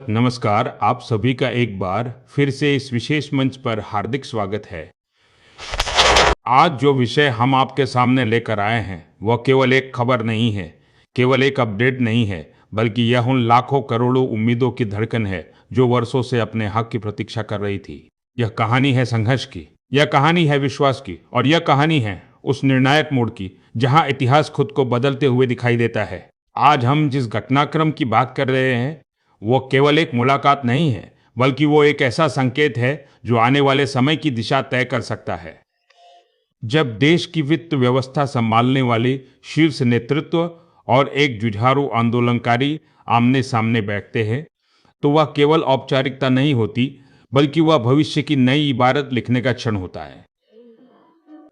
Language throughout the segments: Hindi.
नमस्कार, आप सभी का एक बार फिर से इस विशेष मंच पर हार्दिक स्वागत है। आज जो विषय हम आपके सामने लेकर आए हैं, वह केवल एक खबर नहीं है, केवल एक अपडेट नहीं है, बल्कि यह उन लाखों करोड़ों उम्मीदों की धड़कन है, जो वर्षों से अपने हक की प्रतीक्षा कर रही थी। यह कहानी है संघर्ष की, यह कहानी है विश्वास की, और यह कहानी है उस निर्णायक मोड़ की, जहां इतिहास खुद को बदलते हुए दिखाई देता है। आज हम जिस घटनाक्रम की बात कर रहे हैं, वो केवल एक मुलाकात नहीं है, बल्कि वो एक ऐसा संकेत है जो आने वाले समय की दिशा तय कर सकता है। जब देश की वित्त व्यवस्था संभालने वाले शीर्ष नेतृत्व और एक जुझारू आंदोलनकारी आमने सामने बैठते हैं, तो वह केवल औपचारिकता नहीं होती, बल्कि वह भविष्य की नई इबारत लिखने का क्षण होता है।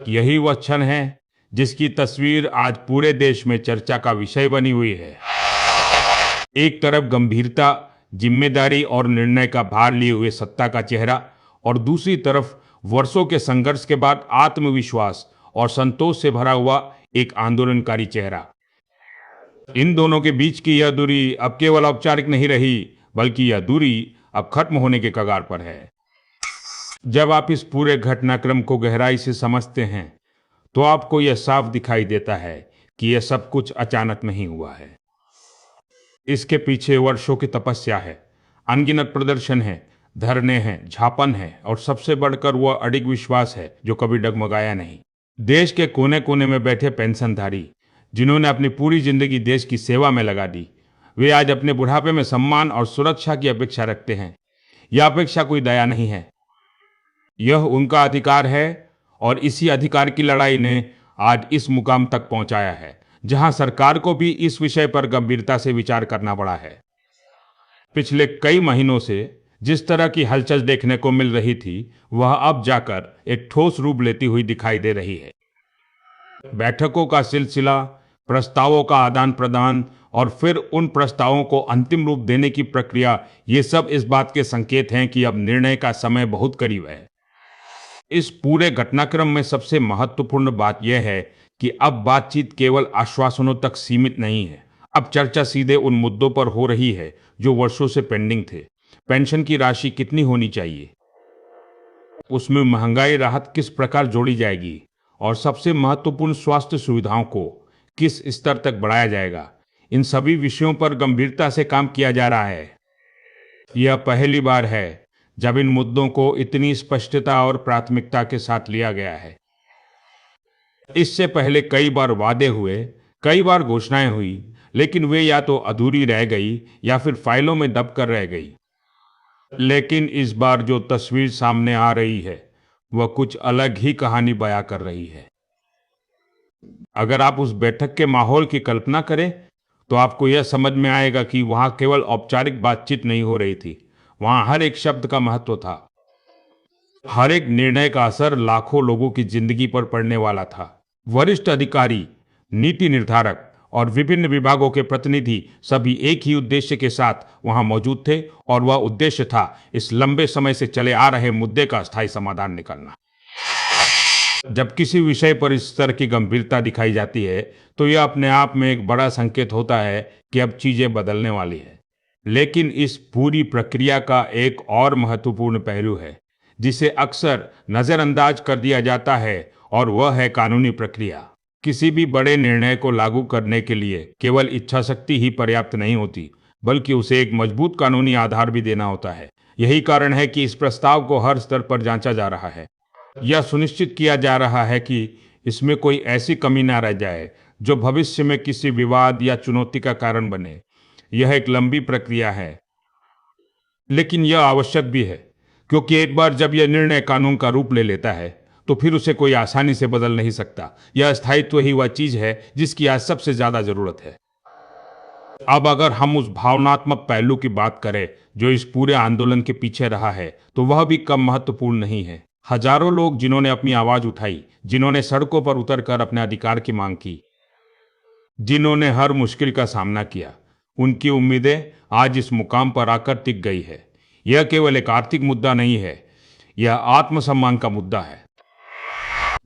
यही वह क्षण है जिसकी तस्वीर आज पूरे देश में चर्चा का विषय बनी हुई है। एक तरफ गंभीरता, जिम्मेदारी और निर्णय का भार लिए हुए सत्ता का चेहरा, और दूसरी तरफ वर्षों के संघर्ष के बाद आत्मविश्वास और संतोष से भरा हुआ एक आंदोलनकारी चेहरा। इन दोनों के बीच की यह दूरी अब केवल औपचारिक नहीं रही, बल्कि यह दूरी अब खत्म होने के कगार पर है। जब आप इस पूरे घटनाक्रम को गहराई से समझते हैं, तो आपको यह साफ दिखाई देता है कि यह सब कुछ अचानक नहीं हुआ है। इसके पीछे वर्षों की तपस्या है, अनगिनत प्रदर्शन है, धरने हैं, झापन है, और सबसे बढ़कर वह अडिग विश्वास है जो कभी डगमगाया नहीं। देश के कोने कोने में बैठे पेंशनधारी, जिन्होंने अपनी पूरी जिंदगी देश की सेवा में लगा दी, वे आज अपने बुढ़ापे में सम्मान और सुरक्षा की अपेक्षा रखते हैं। यह अपेक्षा कोई दया नहीं है, यह उनका अधिकार है, और इसी अधिकार की लड़ाई ने आज इस मुकाम तक पहुंचाया है, जहां सरकार को भी इस विषय पर गंभीरता से विचार करना पड़ा है। पिछले कई महीनों से जिस तरह की हलचल देखने को मिल रही थी, वह अब जाकर एक ठोस रूप लेती हुई दिखाई दे रही है। बैठकों का सिलसिला, प्रस्तावों का आदान प्रदान, और फिर उन प्रस्तावों को अंतिम रूप देने की प्रक्रिया, ये सब इस बात के संकेत हैं कि अब निर्णय का समय बहुत करीब है। इस पूरे घटनाक्रम में सबसे महत्वपूर्ण बात यह है कि अब बातचीत केवल आश्वासनों तक सीमित नहीं है। अब चर्चा सीधे उन मुद्दों पर हो रही है जो वर्षों से पेंडिंग थे। पेंशन की राशि कितनी होनी चाहिए, उसमें महंगाई राहत किस प्रकार जोड़ी जाएगी, और सबसे महत्वपूर्ण स्वास्थ्य सुविधाओं को किस स्तर तक बढ़ाया जाएगा। इन सभी विषयों पर गंभीरता से काम किया जा रहा है। यह पहली बार है जब इन मुद्दों को इतनी स्पष्टता और प्राथमिकता के साथ लिया गया है। इससे पहले कई बार वादे हुए, कई बार घोषणाएं हुई, लेकिन वे या तो अधूरी रह गई या फिर फाइलों में दब कर रह गई। लेकिन इस बार जो तस्वीर सामने आ रही है, वह कुछ अलग ही कहानी बयां कर रही है। अगर आप उस बैठक के माहौल की कल्पना करें, तो आपको यह समझ में आएगा कि वहां केवल औपचारिक बातचीत नहीं हो रही थी, वहां हर एक शब्द का महत्व था। हर एक निर्णय का असर लाखों लोगों की जिंदगी पर पड़ने वाला था। वरिष्ठ अधिकारी, नीति निर्धारक और विभिन्न विभागों के प्रतिनिधि सभी एक ही उद्देश्य के साथ वहां मौजूद थे, और वह उद्देश्य था इस लंबे समय से चले आ रहे मुद्दे का स्थायी समाधान निकालना। जब किसी विषय पर इस तरह की गंभीरता दिखाई जाती है, तो यह अपने आप में एक बड़ा संकेत होता है कि अब चीजें बदलने वाली है। लेकिन इस पूरी प्रक्रिया का एक और महत्वपूर्ण पहलू है, जिसे अक्सर नजरअंदाज कर दिया जाता है, और वह है कानूनी प्रक्रिया। किसी भी बड़े निर्णय को लागू करने के लिए केवल इच्छा शक्ति ही पर्याप्त नहीं होती, बल्कि उसे एक मजबूत कानूनी आधार भी देना होता है। यही कारण है कि इस प्रस्ताव को हर स्तर पर जांचा जा रहा है। यह सुनिश्चित किया जा रहा है कि इसमें कोई ऐसी कमी न रह जाए जो भविष्य में किसी विवाद या चुनौती का कारण बने। यह एक लंबी प्रक्रिया है, लेकिन यह आवश्यक भी है, क्योंकि एक बार जब यह निर्णय कानून का रूप ले लेता है, तो फिर उसे कोई आसानी से बदल नहीं सकता। यह स्थायित्व ही वह चीज है जिसकी आज सबसे ज्यादा जरूरत है। अब अगर हम उस भावनात्मक पहलू की बात करें जो इस पूरे आंदोलन के पीछे रहा है, तो वह भी कम महत्वपूर्ण नहीं है। हजारों लोग जिन्होंने अपनी आवाज उठाई, जिन्होंने सड़कों पर उतरकर अपने अधिकार की मांग की, जिन्होंने हर मुश्किल का सामना किया, उनकी उम्मीदें आज इस मुकाम पर आकर टिक गई है। यह केवल एक आर्थिक मुद्दा नहीं है, यह आत्मसम्मान का मुद्दा है।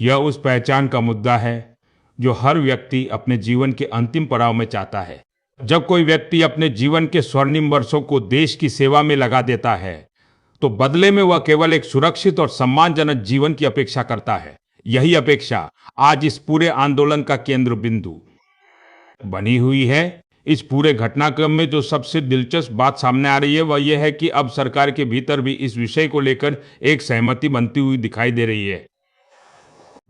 यह उस पहचान का मुद्दा है जो हर व्यक्ति अपने जीवन के अंतिम पड़ाव में चाहता है। जब कोई व्यक्ति अपने जीवन के स्वर्णिम वर्षों को देश की सेवा में लगा देता है, तो बदले में वह केवल एक सुरक्षित और सम्मानजनक जीवन की अपेक्षा करता है। यही अपेक्षा आज इस पूरे आंदोलन का केंद्र बिंदु बनी हुई है। इस पूरे घटनाक्रम में जो सबसे दिलचस्प बात सामने आ रही है वह यह है कि अब सरकार के भीतर भी इस विषय को लेकर एक सहमति बनती हुई दिखाई दे रही है।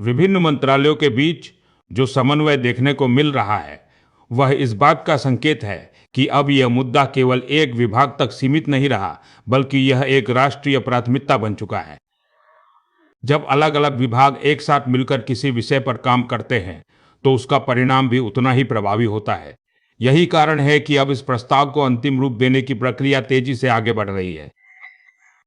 विभिन्न मंत्रालयों के बीच जो समन्वय देखने को मिल रहा है वह इस बात का संकेत है कि अब यह मुद्दा केवल एक विभाग तक सीमित नहीं रहा, बल्कि यह एक राष्ट्रीय प्राथमिकता बन चुका है। जब अलग अलग विभाग एक साथ मिलकर किसी विषय पर काम करते हैं तो उसका परिणाम भी उतना ही प्रभावी होता है। यही कारण है कि अब इस प्रस्ताव को अंतिम रूप देने की प्रक्रिया तेजी से आगे बढ़ रही है।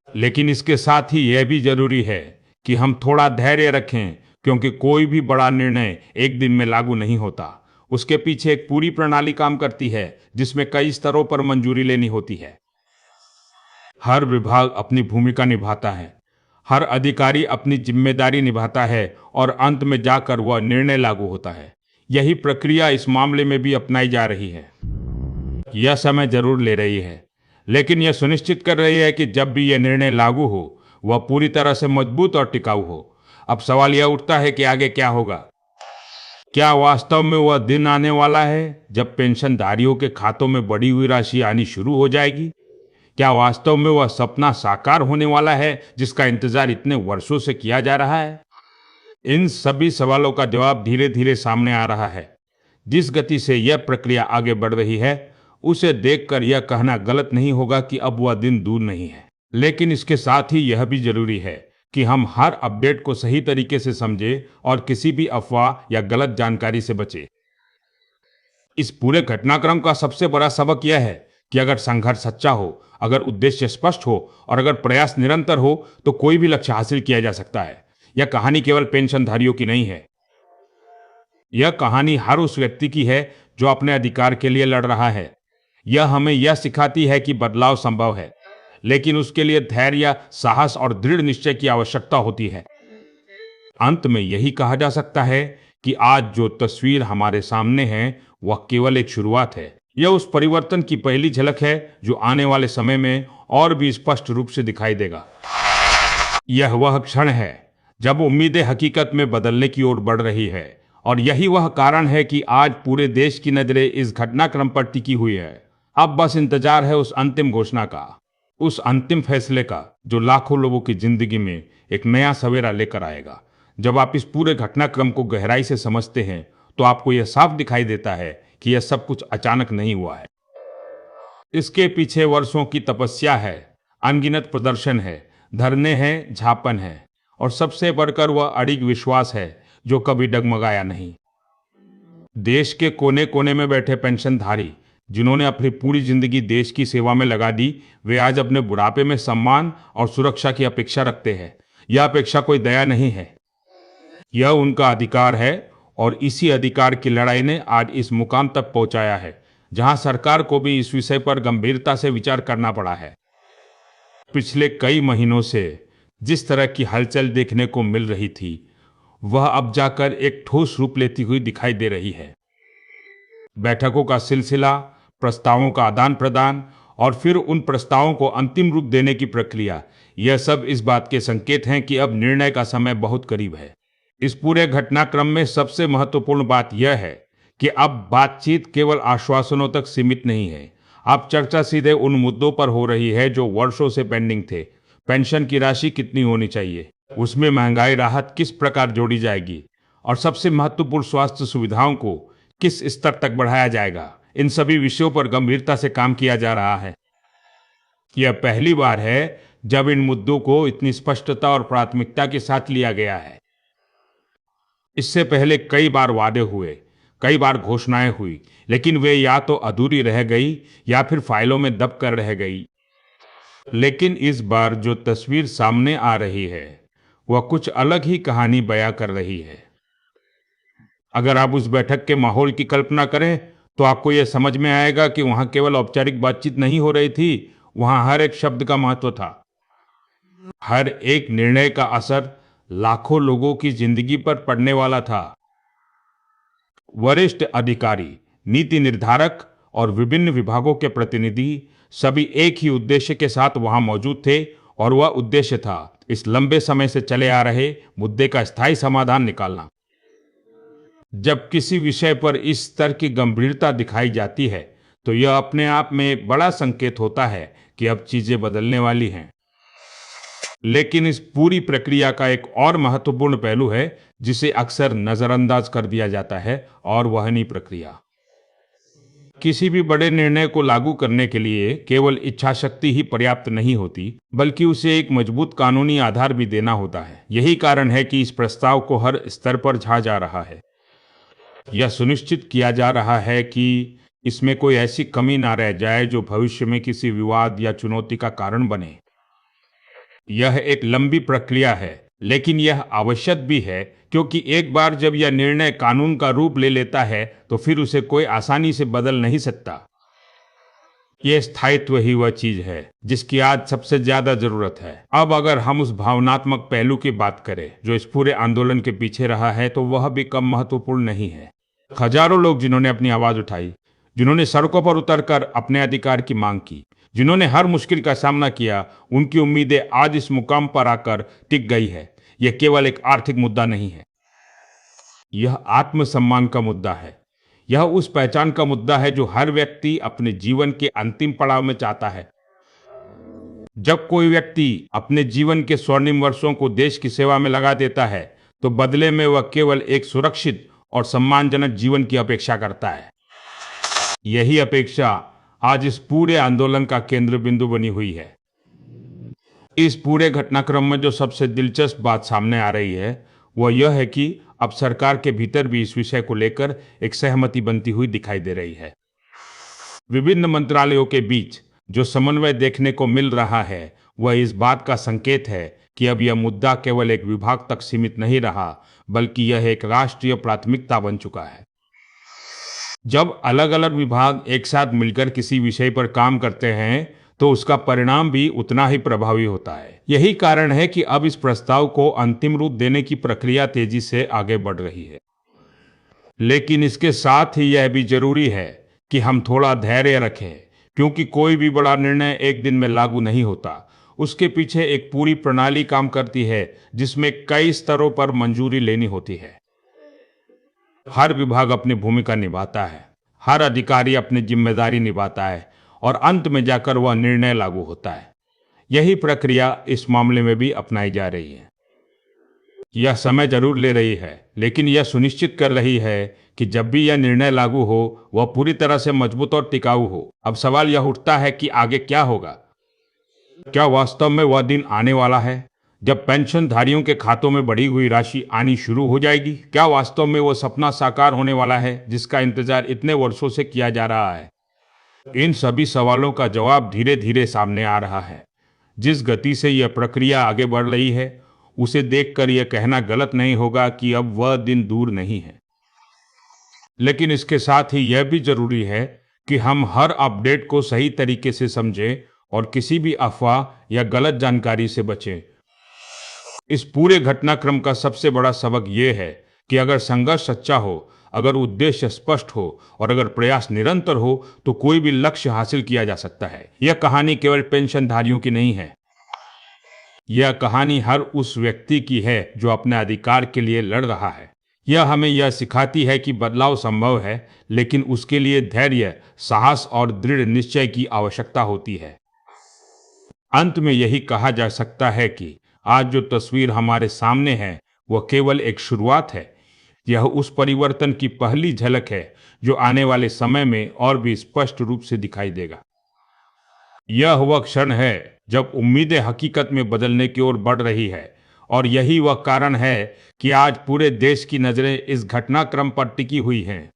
लेकिन इसके साथ ही यह भी जरूरी है कि हम थोड़ा धैर्य रखें, क्योंकि कोई भी बड़ा निर्णय एक दिन में लागू नहीं होता। उसके पीछे एक पूरी प्रणाली काम करती है जिसमें कई स्तरों पर मंजूरी लेनी होती है। हर विभाग अपनी भूमिका निभाता है, हर अधिकारी अपनी जिम्मेदारी निभाता है और अंत में जाकर वह निर्णय लागू होता है। यही प्रक्रिया इस मामले में भी अपनाई जा रही है। यह समय जरूर ले रही है, लेकिन यह सुनिश्चित कर रही है कि जब भी यह निर्णय लागू हो वह पूरी तरह से मजबूत और टिकाऊ हो। अब सवाल यह उठता है कि आगे क्या होगा। क्या वास्तव में वह दिन आने वाला है जब पेंशनधारियों के खातों में बढ़ी हुई राशि आनी शुरू हो जाएगी? क्या वास्तव में वह सपना साकार होने वाला है जिसका इंतजार इतने वर्षों से किया जा रहा है? इन सभी सवालों का जवाब धीरे धीरे सामने आ रहा है। जिस गति से यह प्रक्रिया आगे बढ़ रही है उसे देखकर यह कहना गलत नहीं होगा कि अब वह दिन दूर नहीं है। लेकिन इसके साथ ही यह भी जरूरी है कि हम हर अपडेट को सही तरीके से समझें और किसी भी अफवाह या गलत जानकारी से बचें। इस पूरे घटनाक्रम का सबसे बड़ा सबक यह है कि अगर संघर्ष सच्चा हो, अगर उद्देश्य स्पष्ट हो और अगर प्रयास निरंतर हो तो कोई भी लक्ष्य हासिल किया जा सकता है। यह कहानी केवल पेंशनधारियों की नहीं है, यह कहानी हर उस व्यक्ति की है जो अपने अधिकार के लिए लड़ रहा है। यह हमें यह सिखाती है कि बदलाव संभव है, लेकिन उसके लिए धैर्य, साहस और दृढ़ निश्चय की आवश्यकता होती है। अंत में यही कहा जा सकता है कि आज जो तस्वीर हमारे सामने है वह केवल एक शुरुआत है। यह उस परिवर्तन की पहली झलक है जो आने वाले समय में और भी स्पष्ट रूप से दिखाई देगा। यह वह क्षण है जब उम्मीदें हकीकत में बदलने की ओर बढ़ रही है, और यही वह कारण है कि आज पूरे देश की नजरें इस घटनाक्रम पर टिकी हुई है। अब बस इंतजार है उस अंतिम घोषणा का, उस अंतिम फैसले का जो लाखों लोगों की जिंदगी में एक नया सवेरा लेकर आएगा। जब आप इस पूरे घटनाक्रम को गहराई से समझते हैं तो आपको यह साफ दिखाई देता है कि यह सब कुछ अचानक नहीं हुआ है। इसके पीछे वर्षों की तपस्या है, अनगिनत प्रदर्शन है, धरने हैं, झापन है, और सबसे बढ़कर वह अडिग विश्वास है जो कभी डगमगाया नहीं। देश के कोने कोने में बैठे पेंशनधारी जिन्होंने अपनी पूरी जिंदगी देश की सेवा में लगा दी, वे आज अपने बुढ़ापे में सम्मान और सुरक्षा की अपेक्षा रखते हैं। यह अपेक्षा कोई दया नहीं है, यह उनका अधिकार है, और इसी अधिकार की लड़ाई ने आज इस मुकाम तक पहुंचाया है जहां सरकार को भी इस विषय पर गंभीरता से विचार करना पड़ा है। पिछले कई महीनों से जिस तरह की हलचल देखने को मिल रही थी वह अब जाकर एक ठोस रूप लेती हुई दिखाई दे रही है। बैठकों का सिलसिला, प्रस्तावों का आदान प्रदान और फिर उन प्रस्तावों को अंतिम रूप देने की प्रक्रिया, यह सब इस बात के संकेत हैं कि अब निर्णय का समय बहुत करीब है। इस पूरे घटनाक्रम में सबसे महत्वपूर्ण बात यह है कि अब बातचीत केवल आश्वासनों तक सीमित नहीं है। अब चर्चा सीधे उन मुद्दों पर हो रही है जो वर्षों से पेंडिंग थे। पेंशन की राशि कितनी होनी चाहिए, उसमें महंगाई राहत किस प्रकार जोड़ी जाएगी, और सबसे महत्वपूर्ण स्वास्थ्य सुविधाओं को किस स्तर तक बढ़ाया जाएगा। इन सभी विषयों पर गंभीरता से काम किया जा रहा है। यह पहली बार है जब इन मुद्दों को इतनी स्पष्टता और प्राथमिकता के साथ लिया गया है। इससे पहले कई बार वादे हुए, कई बार घोषणाएं हुई, लेकिन वे या तो अधूरी रह गई या फिर फाइलों में दब कर रह गई। लेकिन इस बार जो तस्वीर सामने आ रही है वह कुछ अलग ही कहानी बयां कर रही है। अगर आप उस बैठक के माहौल की कल्पना करें तो आपको यह समझ में आएगा कि वहां केवल औपचारिक बातचीत नहीं हो रही थी, वहां हर एक शब्द का महत्व था। हर एक निर्णय का असर लाखों लोगों की जिंदगी पर पड़ने वाला था। वरिष्ठ अधिकारी, नीति निर्धारक और विभिन्न विभागों के प्रतिनिधि सभी एक ही उद्देश्य के साथ वहां मौजूद थे, और वह उद्देश्य था इस लंबे समय से चले आ रहे मुद्दे का स्थायी समाधान निकालना। जब किसी विषय पर इस स्तर की गंभीरता दिखाई जाती है तो यह अपने आप में एक बड़ा संकेत होता है कि अब चीजें बदलने वाली हैं। लेकिन इस पूरी प्रक्रिया का एक और महत्वपूर्ण पहलू है जिसे अक्सर नजरअंदाज कर दिया जाता है, और वह है प्रक्रिया। किसी भी बड़े निर्णय को लागू करने के लिए केवल इच्छा शक्ति ही पर्याप्त नहीं होती, बल्कि उसे एक मजबूत कानूनी आधार भी देना होता है। यही कारण है कि इस प्रस्ताव को हर स्तर पर झाड़ा जा रहा है। यह सुनिश्चित किया जा रहा है कि इसमें कोई ऐसी कमी ना रह जाए जो भविष्य में किसी विवाद या चुनौती का कारण बने। यह एक लंबी प्रक्रिया है, लेकिन यह आवश्यक भी है, क्योंकि एक बार जब यह निर्णय कानून का रूप ले लेता है तो फिर उसे कोई आसानी से बदल नहीं सकता। यह स्थायित्व ही वह चीज है जिसकी आज सबसे ज्यादा जरूरत है। अब अगर हम उस भावनात्मक पहलू की बात करें जो इस पूरे आंदोलन के पीछे रहा है, तो वह भी कम महत्वपूर्ण नहीं है। हजारों लोग जिन्होंने अपनी आवाज उठाई, जिन्होंने सड़कों पर उतरकर अपने अधिकार की मांग की, जिन्होंने हर मुश्किल का सामना किया, उनकी उम्मीदें आज इस मुकाम पर आकर टिक गई है। यह केवल एक आर्थिक मुद्दा नहीं है, यह आत्मसम्मान का मुद्दा है। यह उस पहचान का मुद्दा है जो हर व्यक्ति अपने जीवन के अंतिम पड़ाव में चाहता है। जब कोई व्यक्ति अपने जीवन के स्वर्णिम वर्षों को देश की सेवा में लगा देता है, तो बदले में वह केवल एक सुरक्षित और सम्मानजनक जीवन की अपेक्षा करता है। यही अपेक्षा आज इस पूरे आंदोलन का केंद्र बिंदु बनी हुई है। इस पूरे घटनाक्रम में जो सबसे दिलचस्प बात सामने आ रही है वह यह है कि अब सरकार के भीतर भी इस विषय को लेकर एक सहमति बनती हुई दिखाई दे रही है। विभिन्न मंत्रालयों के बीच जो समन्वय देखने को मिल रहा है वह इस बात का संकेत है कि अब यह मुद्दा केवल एक विभाग तक सीमित नहीं रहा, बल्कि यह एक राष्ट्रीय प्राथमिकता बन चुका है। जब अलग अलग विभाग एक साथ मिलकर किसी विषय पर काम करते हैं तो उसका परिणाम भी उतना ही प्रभावी होता है। यही कारण है कि अब इस प्रस्ताव को अंतिम रूप देने की प्रक्रिया तेजी से आगे बढ़ रही है। लेकिन इसके साथ ही यह भी जरूरी है कि हम थोड़ा धैर्य रखें, क्योंकि कोई भी बड़ा निर्णय एक दिन में लागू नहीं होता। उसके पीछे एक पूरी प्रणाली काम करती है जिसमें कई स्तरों पर मंजूरी लेनी होती है। हर विभाग अपनी भूमिका निभाता है, हर अधिकारी अपनी जिम्मेदारी निभाता है, और अंत में जाकर वह निर्णय लागू होता है। यही प्रक्रिया इस मामले में भी अपनाई जा रही है। यह समय जरूर ले रही है, लेकिन यह सुनिश्चित कर रही है कि जब भी यह निर्णय लागू हो वह पूरी तरह से मजबूत और टिकाऊ हो। अब सवाल यह उठता है कि आगे क्या होगा। क्या वास्तव में वह दिन आने वाला है जब पेंशनधारियों के खातों में बढ़ी हुई राशि आनी शुरू हो जाएगी? क्या वास्तव में वो सपना साकार होने वाला है जिसका इंतजार इतने वर्षों से किया जा रहा है? इन सभी सवालों का जवाब धीरे धीरे सामने आ रहा है। जिस गति से यह प्रक्रिया आगे बढ़ रही है उसे देखकर यह कहना गलत नहीं होगा कि अब वह दिन दूर नहीं है। लेकिन इसके साथ ही यह भी जरूरी है कि हम हर अपडेट को सही तरीके से समझें और किसी भी अफवाह या गलत जानकारी से बचें। इस पूरे घटनाक्रम का सबसे बड़ा सबक यह है कि अगर संघर्ष सच्चा हो, अगर उद्देश्य स्पष्ट हो और अगर प्रयास निरंतर हो तो कोई भी लक्ष्य हासिल किया जा सकता है। यह कहानी केवल पेंशनधारियों की नहीं है, यह कहानी हर उस व्यक्ति की है जो अपने अधिकार के लिए लड़ रहा है। यह हमें यह सिखाती है कि बदलाव संभव है, लेकिन उसके लिए धैर्य, साहस और दृढ़ निश्चय की आवश्यकता होती है। अंत में यही कहा जा सकता है कि आज जो तस्वीर हमारे सामने है वह केवल एक शुरुआत है। यह उस परिवर्तन की पहली झलक है जो आने वाले समय में और भी स्पष्ट रूप से दिखाई देगा। यह वह क्षण है जब उम्मीदें हकीकत में बदलने की ओर बढ़ रही है, और यही वह कारण है कि आज पूरे देश की नजरें इस घटनाक्रम पर टिकी हुई हैं।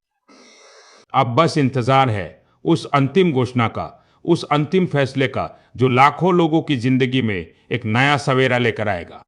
अब बस इंतजार है उस अंतिम घोषणा का, उस अंतिम फैसले का जो लाखों लोगों की जिंदगी में एक नया सवेरा लेकर आएगा।